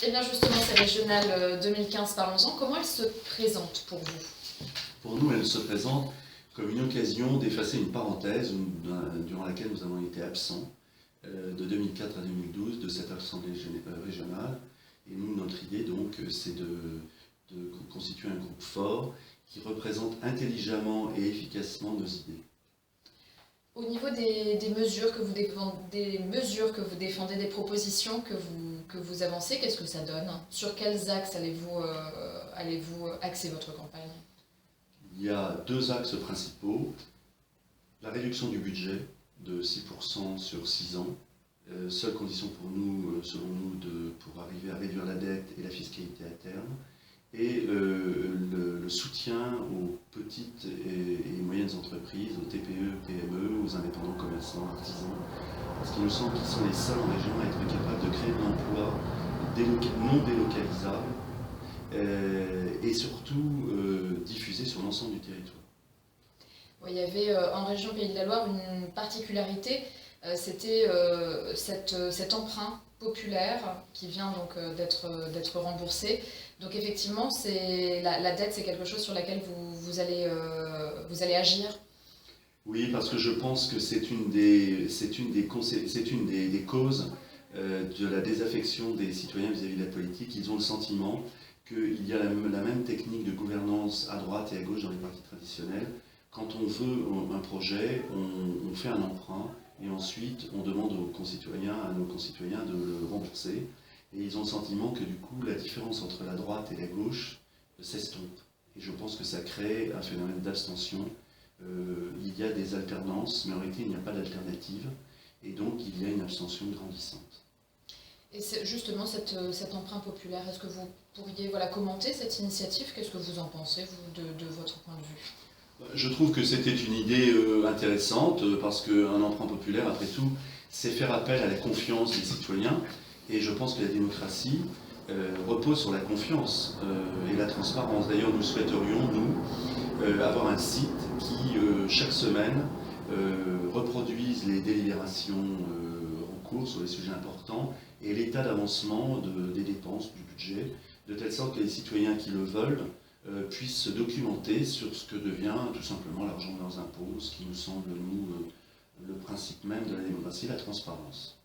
Eh bien justement, ces régionales 2015, parlons-en. Comment elles se présentent pour vous? Pour nous, elle se présente comme une occasion d'effacer une parenthèse durant laquelle nous avons été absents de 2004 à 2012 de cette assemblée régionale. Et nous, notre idée donc, c'est de constituer un groupe fort qui représente intelligemment et efficacement nos idées. Au niveau des mesures que vous défendez, des propositions que vous avancez, qu'est-ce que ça donne? Sur quels axes allez-vous axer votre campagne? Il y a deux axes principaux. La réduction du budget de 6% sur 6 ans. Seule condition pour nous, selon nous, pour arriver à réduire la dette et la fiscalité à terme. Et le soutien aux petites et moyennes entreprises, aux TPE, PME, aux indépendants commerçants, artisans, parce qu'il nous semble qu'ils sont les seuls en région à être capables de créer de l'emploi non délocalisable et surtout diffusé sur l'ensemble du territoire. Oui, il y avait en région Pays de la Loire une particularité, c'était cet emprunt populaire qui vient donc d'être remboursé. Donc effectivement, la dette, c'est quelque chose sur laquelle vous allez agir. Oui, parce que je pense que c'est une des causes de la désaffection des citoyens vis-à-vis de la politique. Ils ont le sentiment qu'il y a la même technique de gouvernance à droite et à gauche dans les partis traditionnels. Quand on veut un projet, on fait un emprunt et ensuite on demande à nos concitoyens de le rembourser. Et ils ont le sentiment que du coup la différence entre la droite et la gauche s'estompe. Et je pense que ça crée un phénomène d'abstention. Il y a des alternances, mais en réalité il n'y a pas d'alternative. Et donc il y a une abstention grandissante. Et justement, cet emprunt populaire, est-ce que vous pourriez commenter cette initiative? Qu'est-ce que vous en pensez, vous, de votre point de vue? Je trouve que c'était une idée intéressante parce qu'un emprunt populaire, après tout, c'est faire appel à la confiance des citoyens. Et je pense que la démocratie repose sur la confiance et la transparence. D'ailleurs, nous souhaiterions, nous, avoir un site qui, chaque semaine, reproduise les délibérations en cours sur les sujets importants et l'état d'avancement des dépenses, du budget, de telle sorte que les citoyens qui le veulent puissent se documenter sur ce que devient tout simplement l'argent de leurs impôts, ce qui nous semble, nous, le principe même de la démocratie, la transparence.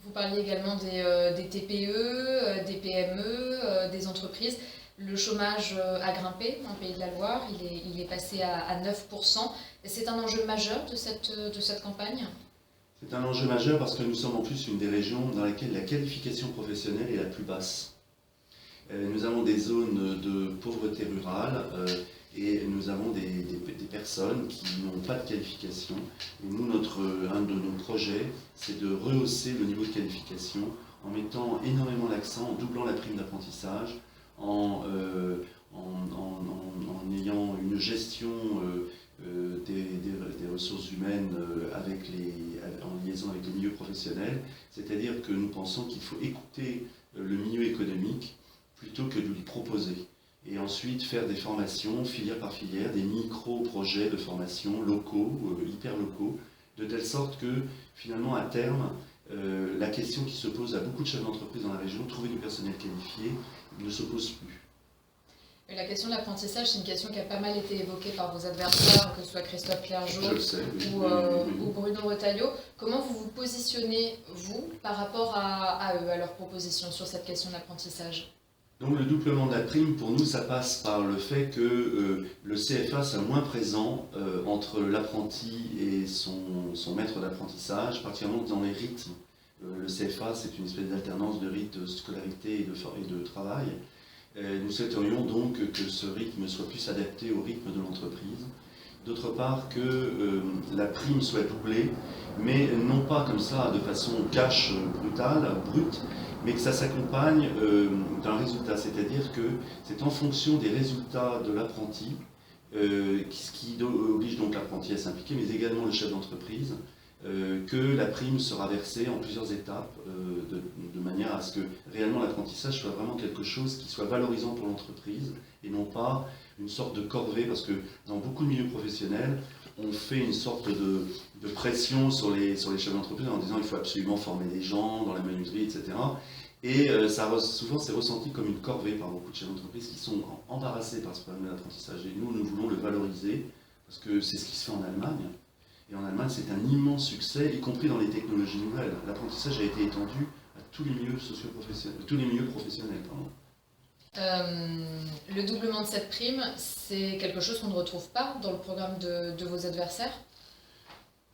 Vous parliez également des TPE, des PME, des entreprises. Le chômage a grimpé en Pays de la Loire, il est passé à 9%. C'est un enjeu majeur de cette campagne? C'est un enjeu majeur parce que nous sommes en plus une des régions dans laquelle la qualification professionnelle est la plus basse. Nous avons des zones de pauvreté rurale et nous avons des personnes qui n'ont pas de qualification. Et nous, un de nos projets, c'est de rehausser le niveau de qualification en mettant énormément l'accent, en doublant la prime d'apprentissage, en ayant une gestion des ressources humaines en liaison avec les milieux professionnels. C'est-à-dire que nous pensons qu'il faut écouter le milieu économique plutôt que de lui proposer. Et ensuite faire des formations, filière par filière, des micro-projets de formation locaux, hyper locaux, de telle sorte que finalement à terme, la question qui se pose à beaucoup de chefs d'entreprise dans la région, trouver du personnel qualifié, ne se pose plus. La question de l'apprentissage, c'est une question qui a pas mal été évoquée par vos adversaires, que ce soit Christophe Clergeau ou Bruno Retailleau. Comment vous vous positionnez, vous, par rapport à eux, à leur proposition sur cette question de l'apprentissage? Donc le doublement de la prime, pour nous, ça passe par le fait que le CFA soit moins présent entre l'apprenti et son maître d'apprentissage, particulièrement dans les rythmes. Le CFA, c'est une espèce d'alternance de rythme de scolarité et de travail. Nous souhaiterions donc que ce rythme soit plus adapté au rythme de l'entreprise. D'autre part, que la prime soit doublée, mais non pas comme ça de façon cash, brute, mais que ça s'accompagne d'un résultat. C'est-à-dire que c'est en fonction des résultats de l'apprenti, ce qui oblige donc l'apprenti à s'impliquer, mais également le chef d'entreprise, que la prime sera versée en plusieurs étapes, de manière à ce que réellement l'apprentissage soit vraiment quelque chose qui soit valorisant pour l'entreprise et non pas une sorte de corvée, parce que dans beaucoup de milieux professionnels, on fait une sorte de pression sur les chefs d'entreprise en disant qu'il faut absolument former des gens dans la menuiserie, etc. Et souvent, c'est ressenti comme une corvée par beaucoup de chefs d'entreprise qui sont embarrassés par ce problème de l'apprentissage. Et nous voulons le valoriser, parce que c'est ce qui se fait en Allemagne. Et en Allemagne, c'est un immense succès, y compris dans les technologies nouvelles. L'apprentissage a été étendu à tous les milieux socio-professionnels, tous les milieux professionnels. Pardon. Le doublement de cette prime, c'est quelque chose qu'on ne retrouve pas dans le programme de vos adversaires?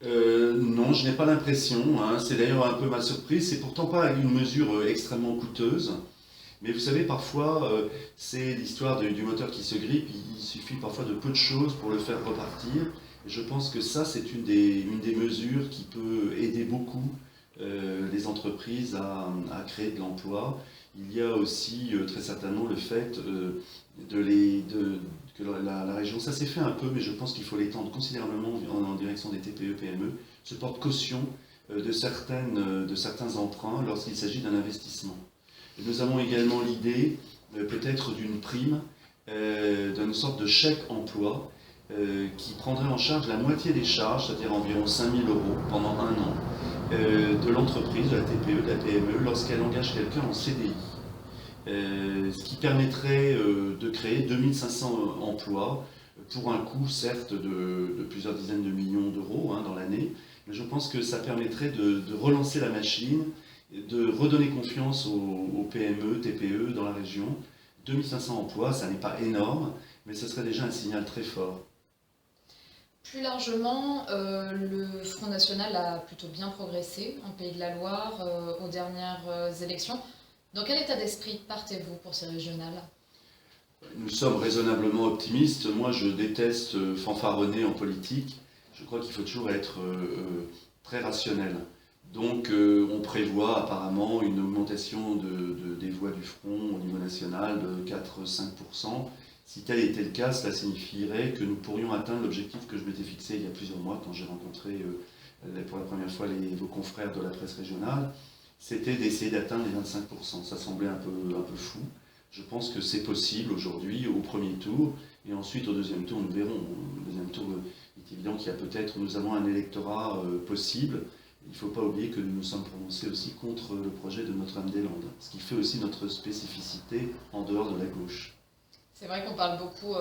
Non, je n'ai pas l'impression. Hein. C'est d'ailleurs un peu ma surprise. C'est pourtant pas une mesure extrêmement coûteuse. Mais vous savez, parfois, c'est l'histoire du moteur qui se grippe. Il suffit parfois de peu de choses pour le faire repartir. Et je pense que ça, c'est une des mesures qui peut aider beaucoup les entreprises à créer de l'emploi. Il y a aussi très certainement le fait que la région, ça s'est fait un peu, mais je pense qu'il faut l'étendre considérablement en direction des TPE-PME, se porte caution de certains emprunts lorsqu'il s'agit d'un investissement. Et nous avons également l'idée peut-être d'une prime, d'une sorte de chèque emploi qui prendrait en charge la moitié des charges, c'est-à-dire environ 5 000 euros pendant un an, de l'entreprise, de la TPE, de la PME, lorsqu'elle engage quelqu'un en CDI. Ce qui permettrait de créer 2500 emplois pour un coût certes de plusieurs dizaines de millions d'euros dans l'année, mais je pense que ça permettrait de relancer la machine, de redonner confiance aux PME, TPE dans la région. 2500 emplois, ça n'est pas énorme, mais ce serait déjà un signal très fort. Plus largement, le Front National a plutôt bien progressé en Pays de la Loire aux dernières élections. Dans quel état d'esprit partez-vous pour ces régionales? Nous sommes raisonnablement optimistes. Moi, je déteste fanfaronner en politique. Je crois qu'il faut toujours être très rationnel. Donc, on prévoit apparemment une augmentation des voix du Front au niveau national de 4-5%. Si tel était le cas, cela signifierait que nous pourrions atteindre l'objectif que je m'étais fixé il y a plusieurs mois quand j'ai rencontré pour la première fois vos confrères de la presse régionale. C'était d'essayer d'atteindre les 25%. Ça semblait un peu fou. Je pense que c'est possible aujourd'hui au premier tour, et ensuite au deuxième tour, nous verrons. Au deuxième tour, il est évident qu'il y a peut-être, nous avons un électorat possible. Il ne faut pas oublier que nous nous sommes prononcés aussi contre le projet de Notre-Dame-des-Landes, ce qui fait aussi notre spécificité en dehors de la gauche. C'est vrai qu'on parle beaucoup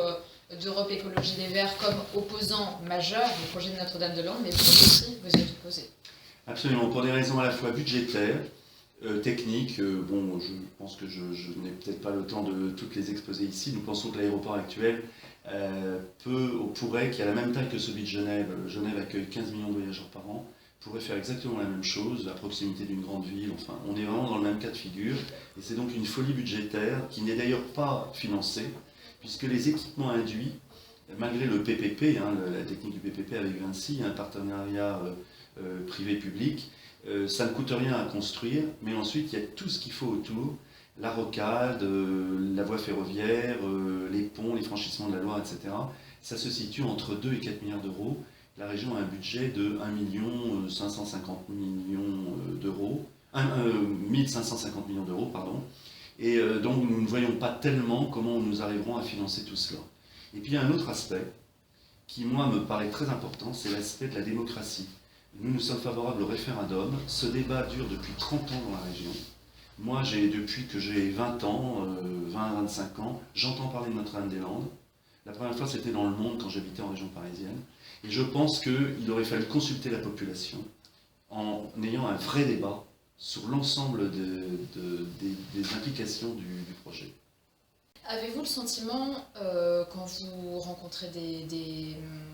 d'Europe Écologie Les Verts comme opposant majeur au projet de Notre-Dame-des-Landes, mais vous aussi, vous êtes opposé. Absolument, pour des raisons à la fois budgétaires, techniques. Bon, je pense que je n'ai peut-être pas le temps de toutes les exposer ici. Nous pensons que l'aéroport actuel pourrait, qui a la même taille que celui de Genève, Genève accueille 15 millions de voyageurs par an, pourrait faire exactement la même chose à proximité d'une grande ville. Enfin, on est vraiment dans le même cas de figure. Et c'est donc une folie budgétaire qui n'est d'ailleurs pas financée, puisque les équipements induits, malgré le PPP, la technique du PPP avec Vinci, un partenariat privé-public, ça ne coûte rien à construire, mais ensuite il y a tout ce qu'il faut autour, la rocade, la voie ferroviaire, les ponts, les franchissements de la Loire, etc. Ça se situe entre 2 et 4 milliards d'euros. La région a un budget de 1 550 millions d'euros, 1550 millions d'euros, pardon. Et donc nous ne voyons pas tellement comment nous arriverons à financer tout cela. Et puis il y a un autre aspect qui, moi, me paraît très important, c'est l'aspect de la démocratie. Nous sommes favorables au référendum. Ce débat dure depuis 30 ans dans la région. Moi, depuis que j'ai 20 ans, 20-25 ans, j'entends parler de Notre-Dame-des-Landes. La première fois, c'était dans Le Monde, quand j'habitais en région parisienne. Et je pense qu'il aurait fallu consulter la population en ayant un vrai débat sur l'ensemble des implications du projet. Avez-vous le sentiment, quand vous rencontrez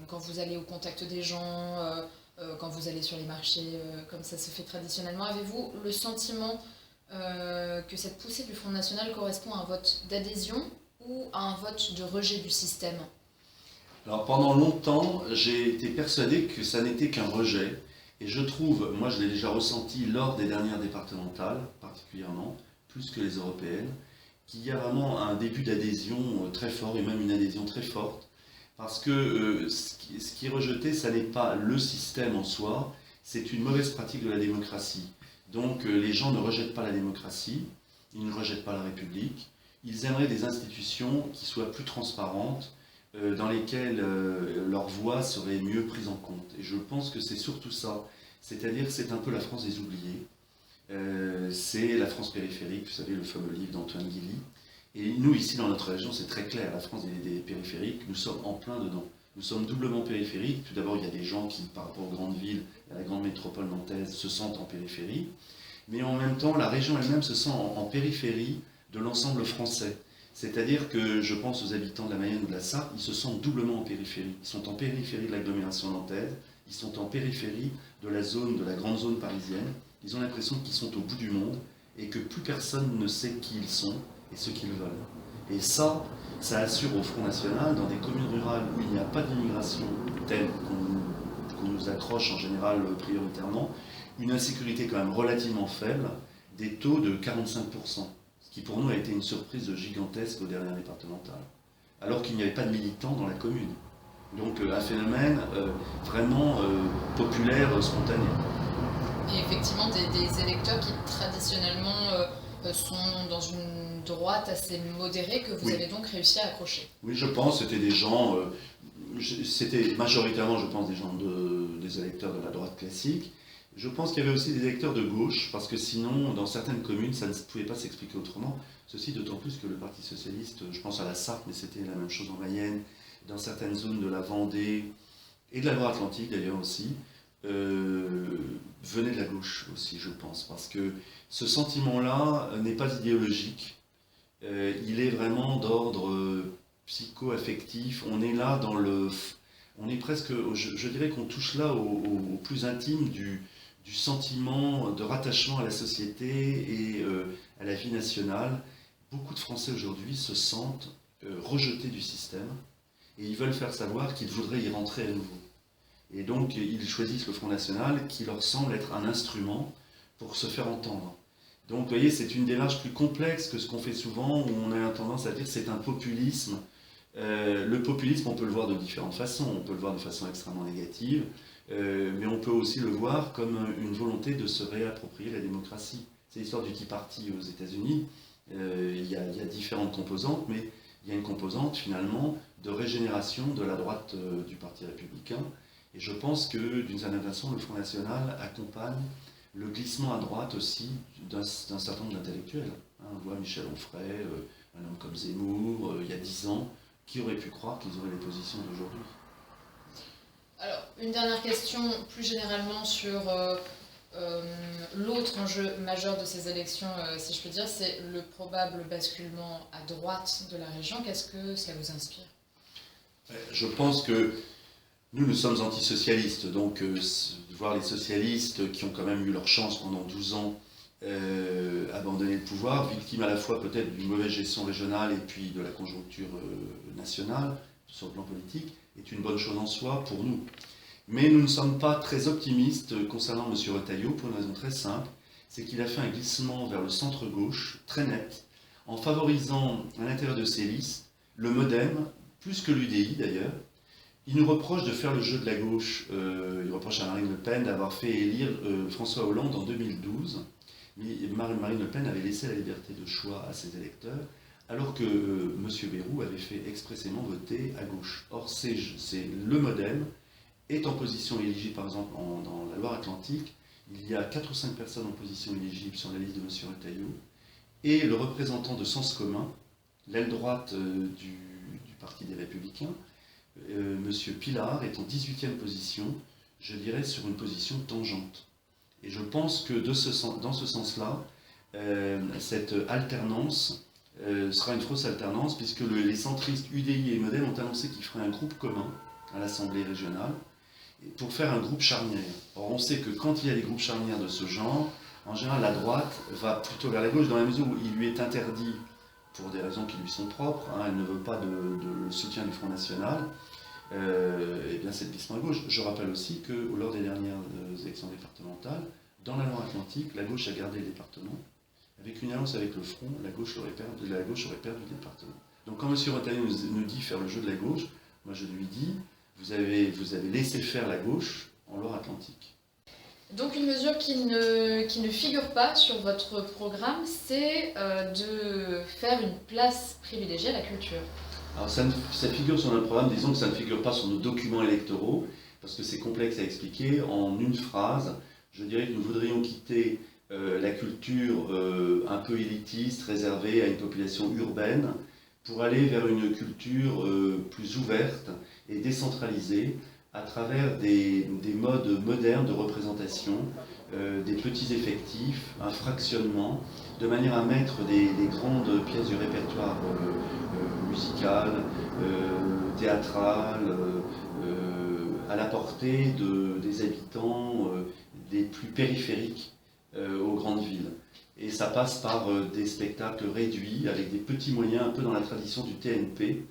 quand vous allez au contact des gens, quand vous allez sur les marchés, comme ça se fait traditionnellement, avez-vous le sentiment que cette poussée du Front National correspond à un vote d'adhésion ou à un vote de rejet du système? Alors pendant longtemps, j'ai été persuadé que ça n'était qu'un rejet. Et je trouve, moi je l'ai déjà ressenti lors des dernières départementales, particulièrement, plus que les européennes, qu'il y a vraiment un début d'adhésion très fort, et même une adhésion très forte. Parce que ce qui est rejeté, ça n'est pas le système en soi, c'est une mauvaise pratique de la démocratie. Donc les gens ne rejettent pas la démocratie, ils ne rejettent pas la République, ils aimeraient des institutions qui soient plus transparentes, dans lesquelles leur voix serait mieux prise en compte. Et je pense que c'est surtout ça, c'est-à-dire que c'est un peu la France des oubliés. c'est la France périphérique, vous savez, le fameux livre d'Antoine Guilly. Et nous, ici, dans notre région, c'est très clair, la France des périphériques, nous sommes en plein dedans. Nous sommes doublement périphériques. Tout d'abord, il y a des gens qui, par rapport aux grandes villes, à la grande métropole nantaise, se sentent en périphérie. Mais en même temps, la région elle-même se sent en périphérie de l'ensemble français. C'est-à-dire que je pense aux habitants de la Mayenne ou de la Sarthe, ils se sentent doublement en périphérie. Ils sont en périphérie de l'agglomération nantaise, ils sont en périphérie de la grande zone parisienne. Ils ont l'impression qu'ils sont au bout du monde et que plus personne ne sait qui ils sont et ce qu'ils veulent. Et ça assure au Front National, dans des communes rurales où il n'y a pas d'immigration telle qu'on nous accroche en général prioritairement, une insécurité quand même relativement faible, des taux de 45%, ce qui pour nous a été une surprise gigantesque aux dernières départementales, alors qu'il n'y avait pas de militants dans la commune. Donc un phénomène vraiment populaire, spontané. Et effectivement, des électeurs qui traditionnellement sont dans une droite assez modérée que vous avez donc réussi à accrocher. Oui, je pense, c'était des gens, c'était majoritairement, je pense, des électeurs de la droite classique. Je pense qu'il y avait aussi des électeurs de gauche, parce que sinon, dans certaines communes, ça ne pouvait pas s'expliquer autrement. Ceci d'autant plus que le Parti Socialiste, je pense à la Sarthe, mais c'était la même chose en Mayenne, dans certaines zones de la Vendée, et de la Loire-Atlantique d'ailleurs aussi, venait de la gauche aussi, je pense, parce que ce sentiment-là n'est pas idéologique, il est vraiment d'ordre psycho-affectif. On est là on est presque, je dirais qu'on touche là au plus intime du sentiment de rattachement à la société et à la vie nationale. Beaucoup de Français aujourd'hui se sentent rejetés du système et ils veulent faire savoir qu'ils voudraient y rentrer à nouveau. Et donc ils choisissent le Front National qui leur semble être un instrument pour se faire entendre. Donc vous voyez, c'est une démarche plus complexe que ce qu'on fait souvent, où on a tendance à dire que c'est un populisme. Le populisme, on peut le voir de différentes façons. On peut le voir de façon extrêmement négative, mais on peut aussi le voir comme une volonté de se réapproprier la démocratie. C'est l'histoire du Tea Party aux États-Unis. Il y a différentes composantes, mais il y a une composante finalement de régénération de la droite du Parti républicain. Et je pense que d'une certaine façon, le Front National accompagne le glissement à droite aussi d'un certain nombre d'intellectuels. On voit Michel Onfray, un homme comme Zemmour, il y a 10 ans, qui aurait pu croire qu'ils auraient les positions d'aujourd'hui? Alors, une dernière question plus généralement sur l'autre enjeu majeur de ces élections, si je peux dire, c'est le probable basculement à droite de la région. Qu'est-ce que cela vous inspire? Je pense que nous sommes antisocialistes, donc voir les socialistes qui ont quand même eu leur chance pendant 12 ans abandonner le pouvoir, victimes à la fois peut-être d'une mauvaise gestion régionale et puis de la conjoncture nationale sur le plan politique, est une bonne chose en soi pour nous. Mais nous ne sommes pas très optimistes concernant M. Retailleau pour une raison très simple, c'est qu'il a fait un glissement vers le centre-gauche très net, en favorisant à l'intérieur de ses listes le MoDem, plus que l'UDI d'ailleurs. Il nous reproche de faire le jeu de la gauche, il reproche à Marine Le Pen d'avoir fait élire François Hollande en 2012, mais Marine Le Pen avait laissé la liberté de choix à ses électeurs, alors que M. Bayrou avait fait expressément voter à gauche. Or, c'est le MoDem est en position éligible, par exemple, dans la Loire-Atlantique, il y a 4 ou 5 personnes en position éligible sur la liste de M. Retailleau, et le représentant de Sens commun, l'aile droite du Parti des Républicains, M. Pilard, est en 18e position, je dirais sur une position tangente. Et je pense que dans ce sens-là, cette alternance sera une fausse alternance, puisque les centristes UDI et MoDem ont annoncé qu'ils feraient un groupe commun à l'Assemblée régionale pour faire un groupe charnière. Or, on sait que quand il y a des groupes charnières de ce genre, en général, la droite va plutôt vers la gauche, dans la mesure où il lui est interdit, pour des raisons qui lui sont propres, elle ne veut pas de soutien du Front National, et bien c'est le glissement à gauche. Je rappelle aussi que lors des dernières élections départementales, dans la Loire-Atlantique, la gauche a gardé le département. Avec une alliance avec le Front, la gauche aurait perdu le département. Donc quand M. Retailleau nous dit faire le jeu de la gauche, moi je lui dis, vous avez laissé faire la gauche en Loire-Atlantique. Donc une mesure qui ne figure pas sur votre programme, c'est de faire une place privilégiée à la culture. Alors ça figure sur notre programme, disons que ça ne figure pas sur nos documents électoraux, parce que c'est complexe à expliquer. En une phrase, je dirais que nous voudrions quitter la culture un peu élitiste, réservée à une population urbaine, pour aller vers une culture plus ouverte et décentralisée à travers des modes modernes de représentation, des petits effectifs, un fractionnement, de manière à mettre des grandes pièces du répertoire musical, théâtral, à la portée des habitants des plus périphériques aux grandes villes. Et ça passe par des spectacles réduits, avec des petits moyens, un peu dans la tradition du TNP,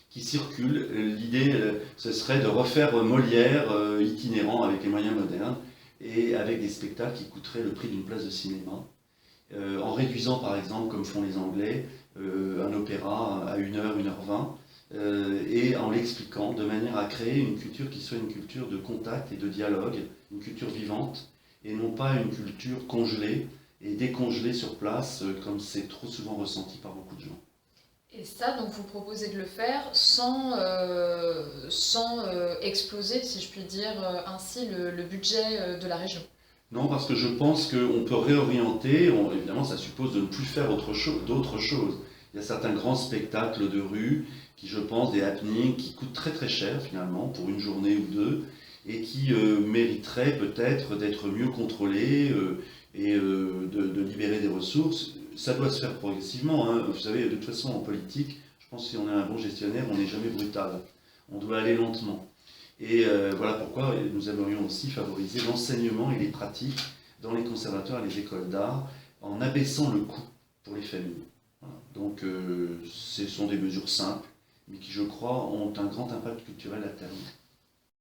qui circulent. L'idée, ce serait de refaire Molière itinérant avec les moyens modernes, et avec des spectacles qui coûteraient le prix d'une place de cinéma, en réduisant par exemple, comme font les Anglais, un opéra à 1h, 1h20, et en l'expliquant de manière à créer une culture qui soit une culture de contact et de dialogue, une culture vivante, et non pas une culture congelée et décongelée sur place, comme c'est trop souvent ressenti par beaucoup de gens. Et ça, donc vous proposez de le faire sans exploser, si je puis dire ainsi, le budget de la région. Non, parce que je pense qu'on peut réorienter, évidemment ça suppose de ne plus faire d'autres choses. Il y a certains grands spectacles de rue qui, je pense, des happenings, qui coûtent très très cher finalement, pour une journée ou deux, et qui mériteraient peut-être d'être mieux contrôlés et de libérer des ressources. Ça doit se faire progressivement, hein. Vous savez, de toute façon en politique, je pense que si on est un bon gestionnaire, on n'est jamais brutal. On doit aller lentement. Et voilà pourquoi nous aimerions aussi favoriser l'enseignement et les pratiques dans les conservatoires et les écoles d'art, en abaissant le coût pour les familles. Voilà. Donc ce sont des mesures simples, mais qui, je crois, ont un grand impact culturel à terme.